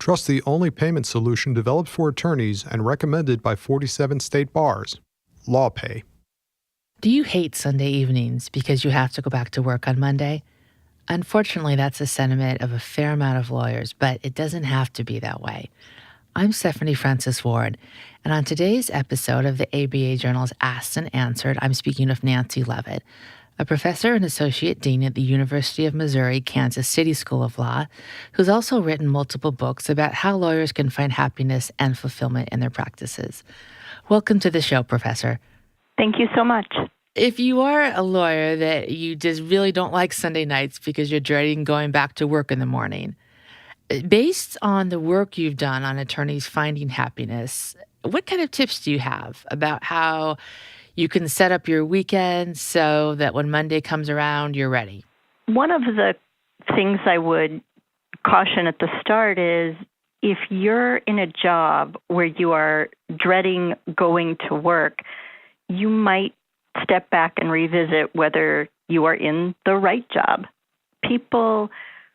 Trust the only payment solution developed for attorneys and recommended by 47 state bars. LawPay. Do you hate Sunday evenings because you have to go back to work on Monday? Unfortunately, that's a sentiment of a fair amount of lawyers, but it doesn't have to be that way. I'm Stephanie Francis Ward, and on today's episode of the ABA Journal's Asked and Answered, I'm speaking with Nancy Levit, a professor and associate dean at the University of Missouri Kansas City School of Law, who's also written multiple books about how lawyers can find happiness and fulfillment in their practices. Welcome to the show, Professor. Thank you so much. If you are a lawyer that you just really don't like Sunday nights because you're dreading going back to work in the morning, based on the work you've done on attorneys finding happiness, what kind of tips do you have about how you can set up your weekend so that when Monday comes around, you're ready? One of the things I would caution at the start is if you're in a job where you are dreading going to work, you might step back and revisit whether you are in the right job. People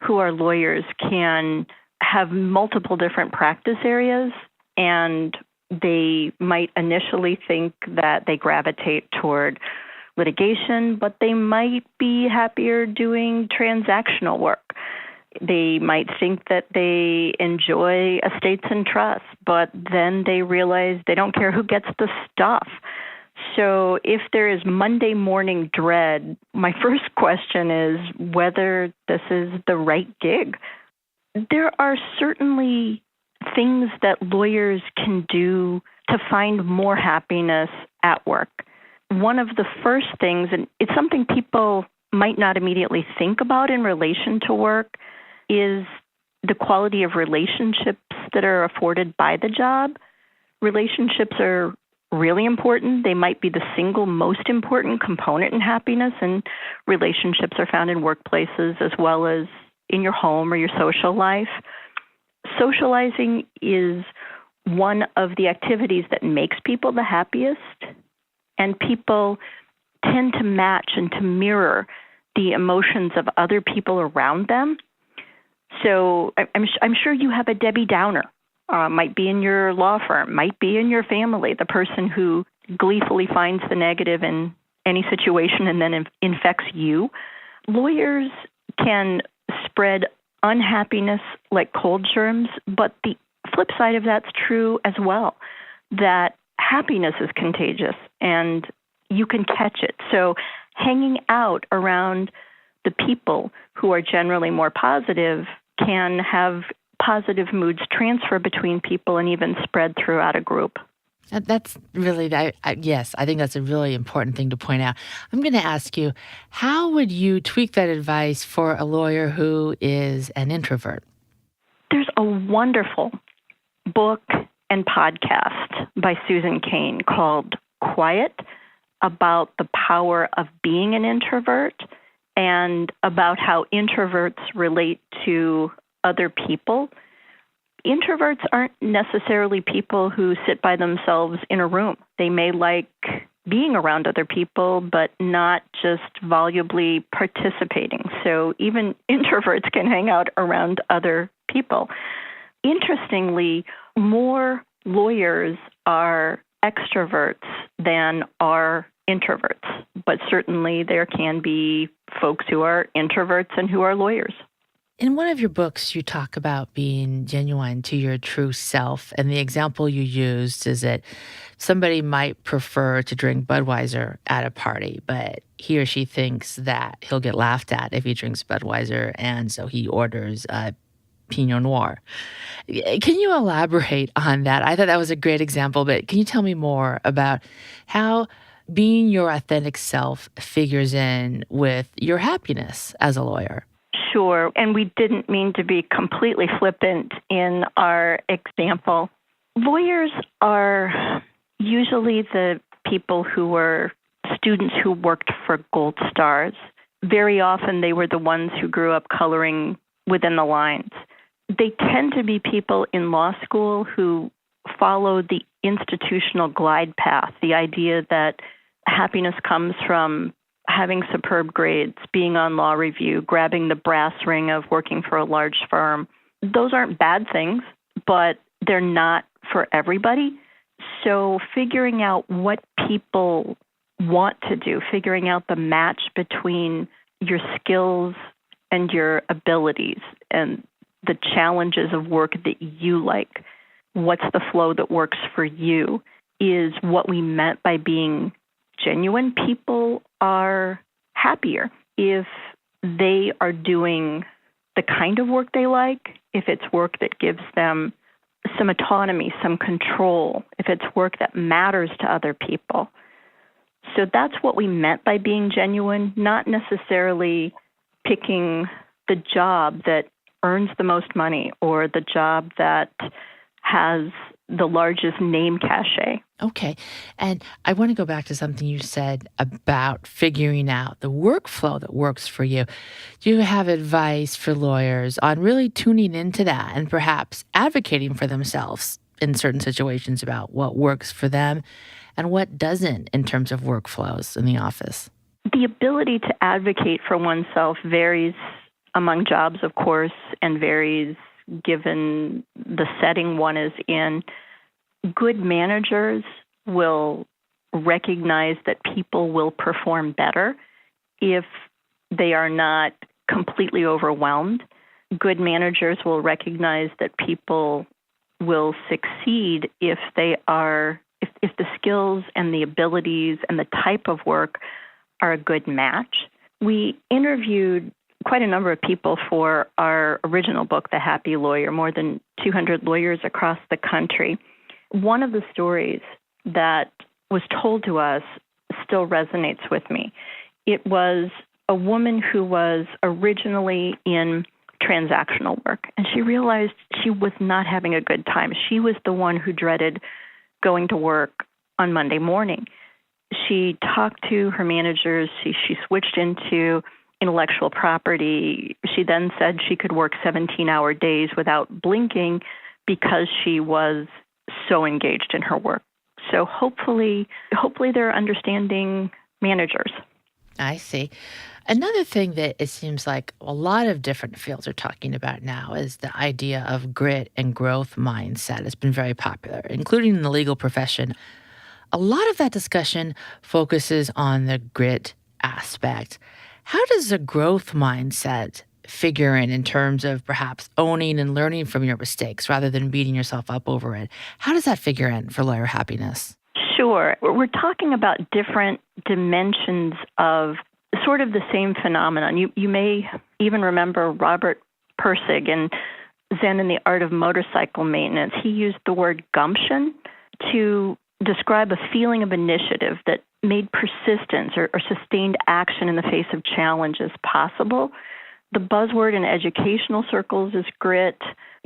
who are lawyers can have multiple different practice areas, and they might initially think that they gravitate toward litigation, but they might be happier doing transactional work. They might think that they enjoy estates and trusts, but then they realize they don't care who gets the stuff. So if there is Monday morning dread, my first question is whether this is the right gig. There are certainly things that lawyers can do to find more happiness at work. One of the first things, and it's something people might not immediately think about in relation to work, is the quality of relationships that are afforded by the job. Relationships are really important. They might be the single most important component in happiness, and relationships are found in workplaces as well as in your home or your social life. Socializing is one of the activities that makes people the happiest, and people tend to match and to mirror the emotions of other people around them. So I'm sure you have a Debbie Downer. Might be in your law firm, might be in your family, the person who gleefully finds the negative in any situation and then infects you. Lawyers can spread unhappiness like cold germs, but the flip side of that's true as well, that happiness is contagious and you can catch it. So hanging out around the people who are generally more positive can have positive moods transfer between people and even spread throughout a group. That's really, yes, I think that's a really important thing to point out. I'm going to ask you, how would you tweak that advice for a lawyer who is an introvert? There's a wonderful book and podcast by Susan Cain called Quiet, about the power of being an introvert and about how introverts relate to other people. Introverts aren't necessarily people who sit by themselves in a room. They may like being around other people, but not just volubly participating. So even introverts can hang out around other people. Interestingly, more lawyers are extroverts than are introverts, but certainly there can be folks who are introverts and who are lawyers. In one of your books, you talk about being genuine to your true self, and the example you used is that somebody might prefer to drink Budweiser at a party, but he or she thinks that he'll get laughed at if he drinks Budweiser, and so he orders Pinot Noir. Can you elaborate on that? I thought that was a great example, but can you tell me more about how being your authentic self figures in with your happiness as a lawyer? Sure, and we didn't mean to be completely flippant in our example. Lawyers are usually the people who were students who worked for Gold Stars. Very often they were the ones who grew up coloring within the lines. They tend to be people in law school who follow the institutional glide path, the idea that happiness comes from having superb grades, being on law review, grabbing the brass ring of working for a large firm. those aren't bad things, but they're not for everybody. So figuring out what people want to do, figuring out the match between your skills and your abilities and the challenges of work that you like, what's the flow that works for you, is what we meant by being genuine. People are happier if they are doing the kind of work they like, if it's work that gives them some autonomy, some control, if it's work that matters to other people. So that's what we meant by being genuine, not necessarily picking the job that earns the most money or the job that has the largest name cachet. Okay. And I want to go back to something you said about figuring out the workflow that works for you. Do you have advice for lawyers on really tuning into that and perhaps advocating for themselves in certain situations about what works for them and what doesn't in terms of workflows in the office? The ability to advocate for oneself varies among jobs, of course, and varies given the setting one is in. Good managers will recognize that people will perform better if they are not completely overwhelmed. Good managers will recognize that people will succeed if they are, if the skills and the abilities and the type of work are a good match. We interviewed quite a number of people for our original book, The Happy Lawyer, more than 200 lawyers across the country. One of the stories that was told to us still resonates with me. It was a woman who was originally in transactional work, and she realized she was not having a good time. She was the one who dreaded going to work on Monday morning. She talked to her managers. She switched into intellectual property. She then said she could work 17-hour days without blinking because she was so engaged in her work. So hopefully they're understanding managers. I see. Another thing that it seems like a lot of different fields are talking about now is the idea of grit and growth mindset. It's been very popular, including in the legal profession. A lot of that discussion focuses on the grit aspect. How does a growth mindset figure in terms of perhaps owning and learning from your mistakes rather than beating yourself up over it? How does that figure in for lawyer happiness? Sure. We're talking about different dimensions of sort of the same phenomenon. You may even remember Robert Pirsig in Zen and the Art of Motorcycle Maintenance. He used the word gumption to describe a feeling of initiative that made persistence or sustained action in the face of challenges possible. The buzzword in educational circles is grit.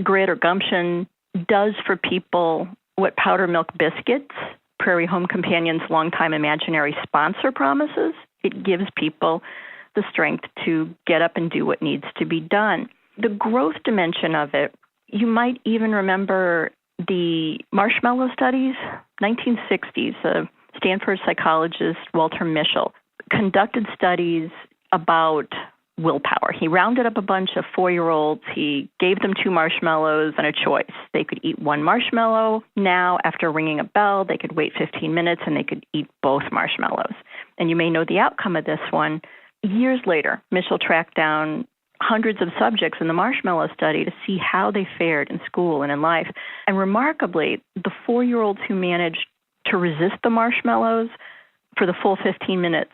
Grit or gumption does for people what Powder Milk Biscuits, Prairie Home Companion's longtime imaginary sponsor, promises. It gives people the strength to get up and do what needs to be done. The growth dimension of it, you might even remember the marshmallow studies, 1960s. Stanford psychologist Walter Mischel conducted studies about willpower. He rounded up a bunch of 4-year-olds. He gave them 2 marshmallows and a choice. They could eat 1 marshmallow now after ringing a bell. They could wait 15 minutes and they could eat both marshmallows. And you may know the outcome of this one. Years later, Mischel tracked down hundreds of subjects in the marshmallow study to see how they fared in school and in life. And remarkably, the 4-year-olds who managed to resist the marshmallows for the full 15 minutes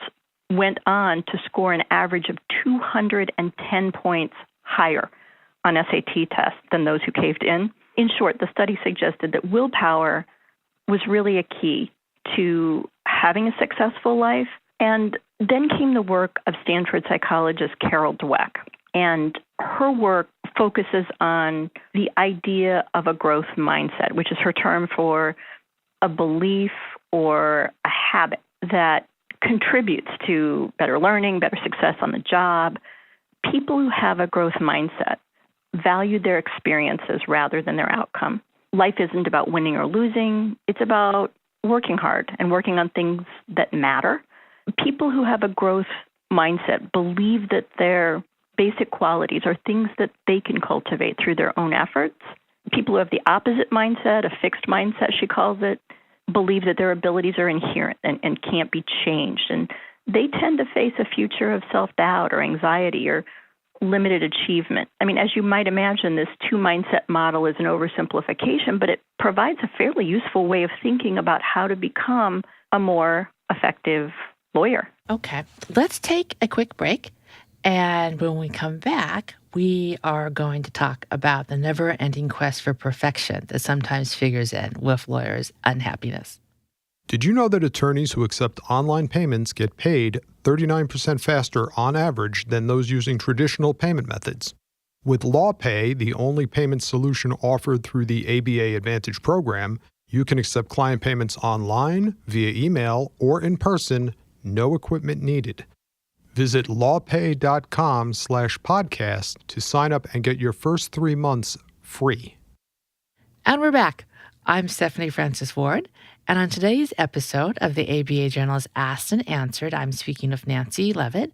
went on to score an average of 210 points higher on SAT tests than those who caved in. In short, the study suggested that willpower was really a key to having a successful life. And then came the work of Stanford psychologist Carol Dweck. And her work focuses on the idea of a growth mindset, which is her term for a belief or a habit that contributes to better learning, better success on the job. People who have a growth mindset value their experiences rather than their outcome. Life isn't about winning or losing. It's about working hard and working on things that matter. People who have a growth mindset believe that their basic qualities or things that they can cultivate through their own efforts. People who have the opposite mindset, a fixed mindset, she calls it, believe that their abilities are inherent and can't be changed. And they tend to face a future of self-doubt or anxiety or limited achievement. I mean, as you might imagine, this two-mindset model is an oversimplification, but it provides a fairly useful way of thinking about how to become a more effective lawyer. Okay, let's take a quick break. And when we come back, we are going to talk about the never-ending quest for perfection that sometimes figures in with lawyers' unhappiness. Did you know that attorneys who accept online payments get paid 39% faster on average than those using traditional payment methods? With LawPay, the only payment solution offered through the ABA Advantage program, you can accept client payments online, via email, or in person, no equipment needed. Visit lawpay.com/podcast to sign up and get your first 3 months free. And we're back. I'm Stephanie Francis Ward, and on today's episode of the ABA Journal's Asked and Answered, I'm speaking with Nancy Levit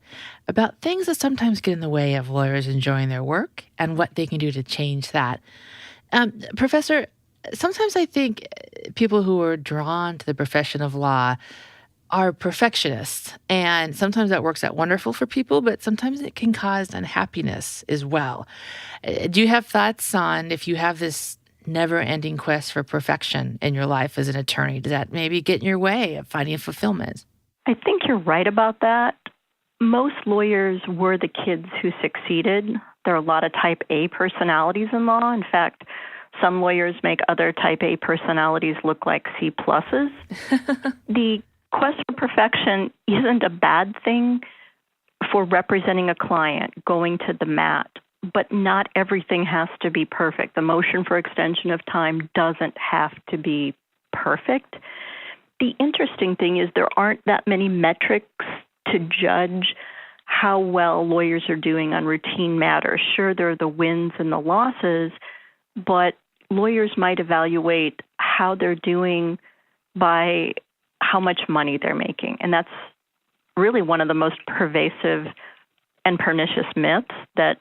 about things that sometimes get in the way of lawyers enjoying their work and what they can do to change that. Professor, sometimes I think people who are drawn to the profession of law are perfectionists, and sometimes that works out wonderful for people, but sometimes it can cause unhappiness as well. Do you have thoughts on if you have this never-ending quest for perfection in your life as an attorney, does that maybe get in your way of finding fulfillment? I think you're right about that. Most lawyers were the kids who succeeded. There are a lot of type A personalities in law. In fact, some lawyers make other type A personalities look like C pluses. The quest for perfection isn't a bad thing for representing a client, going to the mat, but not everything has to be perfect. The motion for extension of time doesn't have to be perfect. The interesting thing is there aren't that many metrics to judge how well lawyers are doing on routine matters. Sure, there are the wins and the losses, but lawyers might evaluate how they're doing by how much money they're making. And that's really one of the most pervasive and pernicious myths, that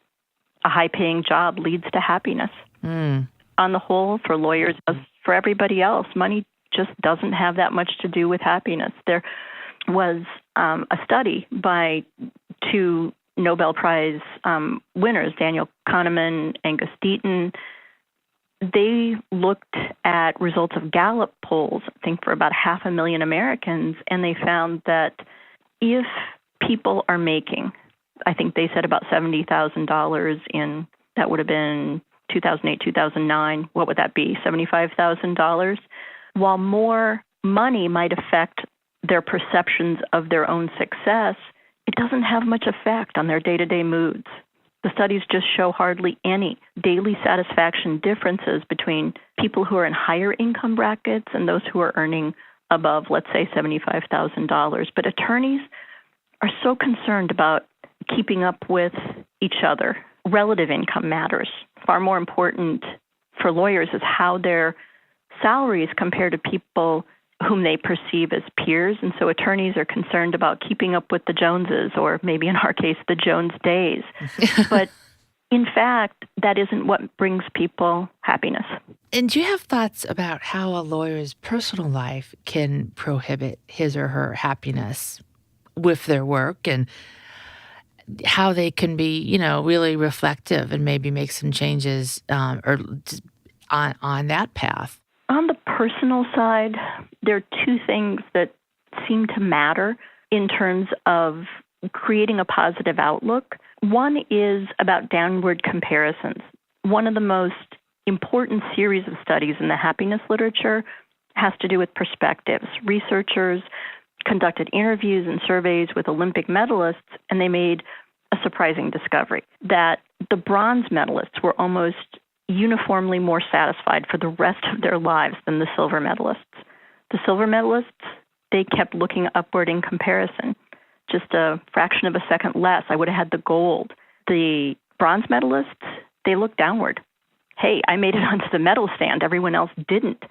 a high-paying job leads to happiness. On the whole, for lawyers, as for everybody else, money just doesn't have that much to do with happiness. There was a study by two Nobel Prize winners, Daniel Kahneman, Angus Deaton. They looked at results of Gallup polls, I think for about 500,000 Americans, and they found that if people are making, I think they said about $70,000 in, that would have been 2008, 2009, what would that be, $75,000? While more money might affect their perceptions of their own success, it doesn't have much effect on their day-to-day moods. The studies just show hardly any daily satisfaction differences between people who are in higher income brackets and those who are earning above, let's say, $75,000. But attorneys are so concerned about keeping up with each other. Relative income matters. Far more important for lawyers is how their salaries compare to people whom they perceive as peers. And so attorneys are concerned about keeping up with the Joneses, or maybe in our case, the Jones days. But in fact, that isn't what brings people happiness. And do you have thoughts about how a lawyer's personal life can prohibit his or her happiness with their work, and how they can be, really reflective and maybe make some changes on that path? On the personal side, there are two things that seem to matter in terms of creating a positive outlook. One is about downward comparisons. One of the most important series of studies in the happiness literature has to do with perspectives. Researchers conducted interviews and surveys with Olympic medalists, and they made a surprising discovery that the bronze medalists were almost uniformly more satisfied for the rest of their lives than the silver medalists. The silver medalists, they kept looking upward in comparison. Just a fraction of a second less, I would have had the gold. The bronze medalists, they looked downward. Hey, I made it onto the medal stand. Everyone else didn't.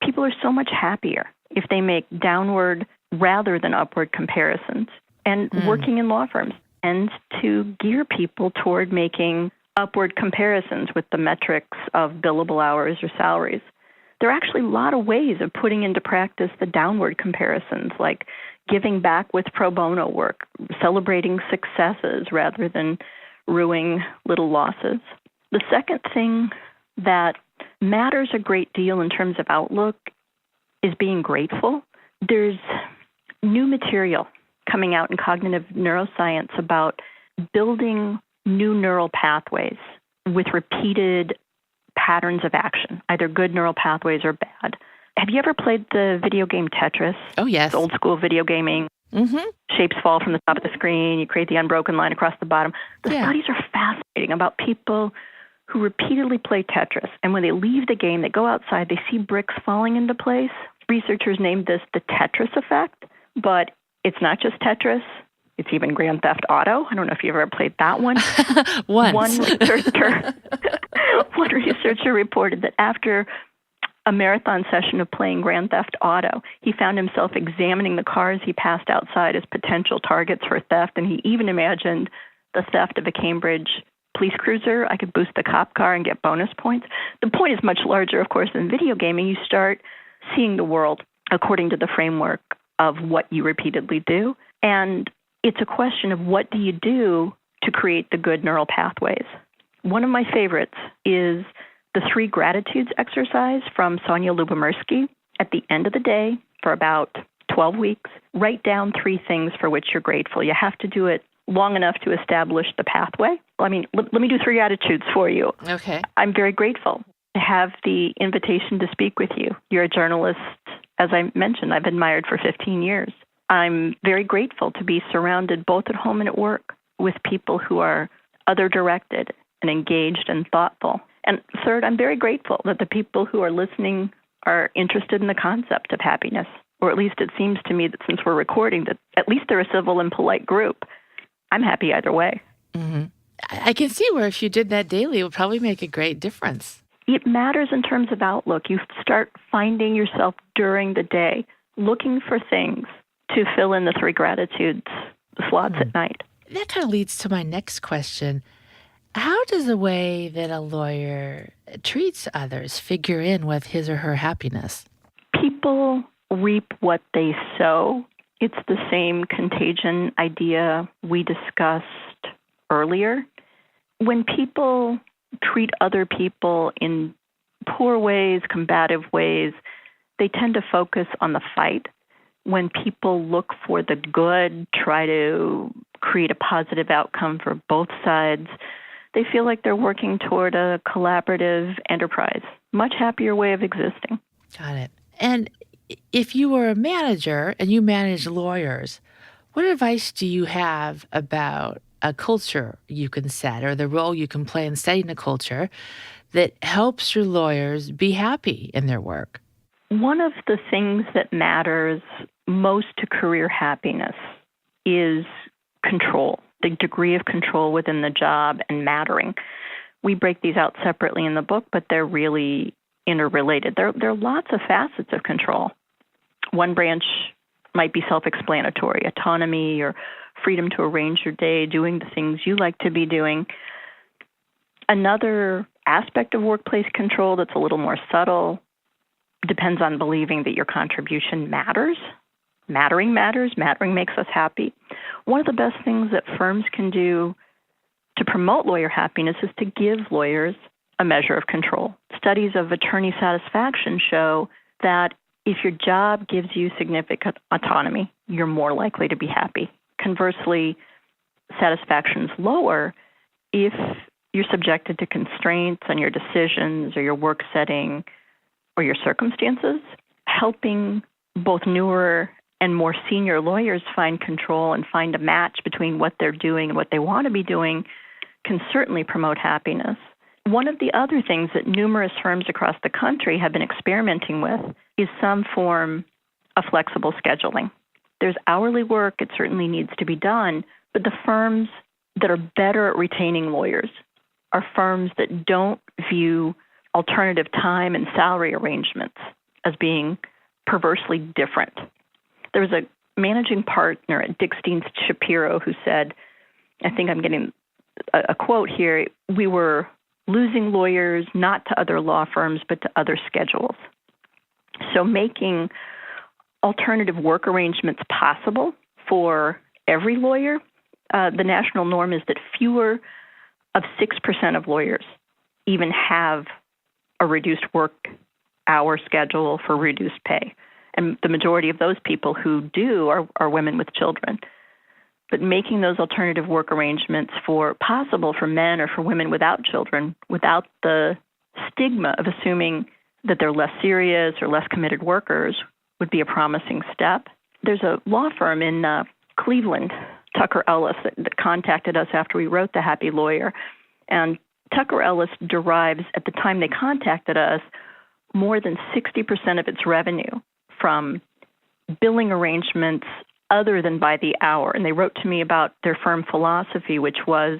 People are so much happier if they make downward rather than upward comparisons. And working in law firms, and to gear people toward making upward comparisons with the metrics of billable hours or salaries. There are actually a lot of ways of putting into practice the downward comparisons, like giving back with pro bono work, celebrating successes rather than ruining little losses. The second thing that matters a great deal in terms of outlook is being grateful. There's new material coming out in cognitive neuroscience about building new neural pathways with repeated patterns of action, either good neural pathways or bad. Have you ever played the video game Tetris? Oh, yes. It's old school video gaming. Mm-hmm. Shapes fall from the top of the screen. You create the unbroken line across the bottom. The Yeah. studies are fascinating about people who repeatedly play Tetris. And when they leave the game, they go outside, they see bricks falling into place. Researchers named this the Tetris effect, but it's not just Tetris. It's even Grand Theft Auto. I don't know if you've ever played that one. Once. One researcher reported that after a marathon session of playing Grand Theft Auto, he found himself examining the cars he passed outside as potential targets for theft, and he even imagined the theft of a Cambridge police cruiser. I could boost the cop car and get bonus points. The point is much larger, of course, than video gaming. You start seeing the world according to the framework of what you repeatedly do, and it's a question of what do you do to create the good neural pathways. One of my favorites is the 3 gratitudes exercise from Sonia Lyubomirsky. At the end of the day, for about 12 weeks, write down 3 things for which you're grateful. You have to do it long enough to establish the pathway. Let me do 3 attitudes for you. Okay. I'm very grateful to have the invitation to speak with you. You're a journalist, as I mentioned, I've admired for 15 years. I'm very grateful to be surrounded both at home and at work with people who are other-directed and engaged and thoughtful. And third, I'm very grateful that the people who are listening are interested in the concept of happiness, or at least it seems to me that since we're recording that at least they're a civil and polite group. I'm happy either way. Mm-hmm. I can see where if you did that daily, it would probably make a great difference. It matters in terms of outlook. You start finding yourself during the day looking for things to fill in the 3 gratitudes slots at night. That kind of leads to my next question. How does the way that a lawyer treats others figure in with his or her happiness? People reap what they sow. It's the same contagion idea we discussed earlier. When people treat other people in poor ways, combative ways, they tend to focus on the fight. When people look for the good, try to create a positive outcome for both sides, they feel like they're working toward a collaborative enterprise. Much happier way of existing. Got it. And if you were a manager and you manage lawyers, what advice do you have about a culture you can set or the role you can play in setting a culture that helps your lawyers be happy in their work? One of the things that matters most to career happiness is control, the degree of control within the job and mattering. We break these out separately in the book, but they're really interrelated. There are lots of facets of control. One branch might be self-explanatory, autonomy or freedom to arrange your day, doing the things you like to be doing. Another aspect of workplace control that's a little more subtle depends on believing that your contribution matters. Mattering matters. Mattering makes us happy. One of the best things that firms can do to promote lawyer happiness is to give lawyers a measure of control. Studies of attorney satisfaction show that if your job gives you significant autonomy, you're more likely to be happy. Conversely, satisfaction is lower if you're subjected to constraints on your decisions or your work setting or your circumstances. Helping both newer and more senior lawyers find control and find a match between what they're doing and what they want to be doing can certainly promote happiness. One of the other things that numerous firms across the country have been experimenting with is some form of flexible scheduling. There's hourly work, it certainly needs to be done, but the firms that are better at retaining lawyers are firms that don't view alternative time and salary arrangements as being perversely different. There was a managing partner at Dickstein Shapiro who said, I think I'm getting a quote here, we were losing lawyers not to other law firms, but to other schedules. So making alternative work arrangements possible for every lawyer, the national norm is that fewer of 6% of lawyers even have a reduced work hour schedule for reduced pay. And the majority of those people who do are women with children. But making those alternative work arrangements possible for men or for women without children, without the stigma of assuming that they're less serious or less committed workers, would be a promising step. There's a law firm in Cleveland, Tucker Ellis, that contacted us after we wrote The Happy Lawyer. And Tucker Ellis derives, at the time they contacted us, more than 60% of its revenue from billing arrangements other than by the hour. And they wrote to me about their firm philosophy, which was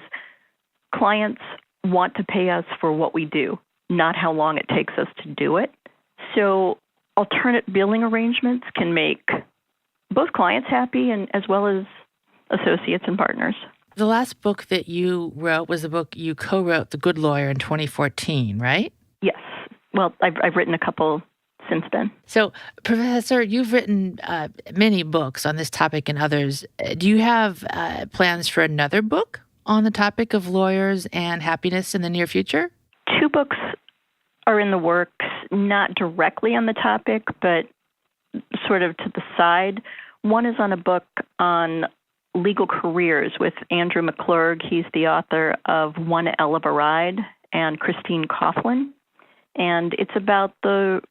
clients want to pay us for what we do, not how long it takes us to do it. So alternate billing arrangements can make both clients happy and as well as associates and partners. The last book that you wrote was the book you co-wrote, The Good Lawyer, in 2014, right? Yes. Well, I've written a couple since then. So, Professor, you've written many books on this topic and others. Do you have plans for another book on the topic of lawyers and happiness in the near future? 2 books are in the works, not directly on the topic, but sort of to the side. One is on a book on legal careers with Andrew McClurg. He's the author of One L of a Ride, and Christine Coughlin. And it's about the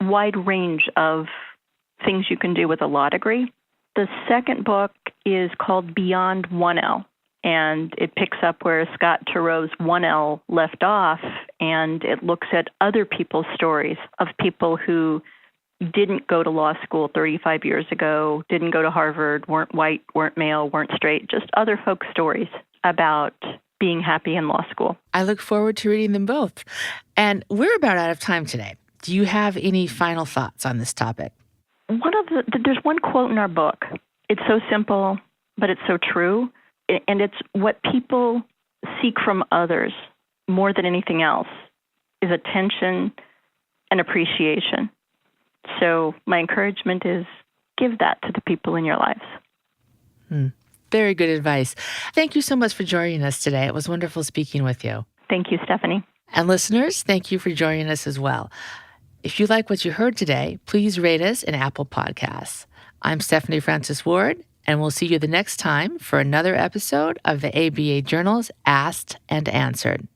wide range of things you can do with a law degree. The second book is called Beyond 1L, and it picks up where Scott Turow's 1L left off, and it looks at other people's stories of people who didn't go to law school 35 years ago, didn't go to Harvard, weren't white, weren't male, weren't straight, just other folks' stories about being happy in law school. I look forward to reading them both. And we're about out of time today. Do you have any final thoughts on this topic? There's one quote in our book. It's so simple, but it's so true. And it's what people seek from others more than anything else is attention and appreciation. So my encouragement is give that to the people in your lives. Very good advice. Thank you so much for joining us today. It was wonderful speaking with you. Thank you, Stephanie. And listeners, thank you for joining us as well. If you like what you heard today, please rate us in Apple Podcasts. I'm Stephanie Francis Ward, and we'll see you the next time for another episode of the ABA Journal's Asked and Answered.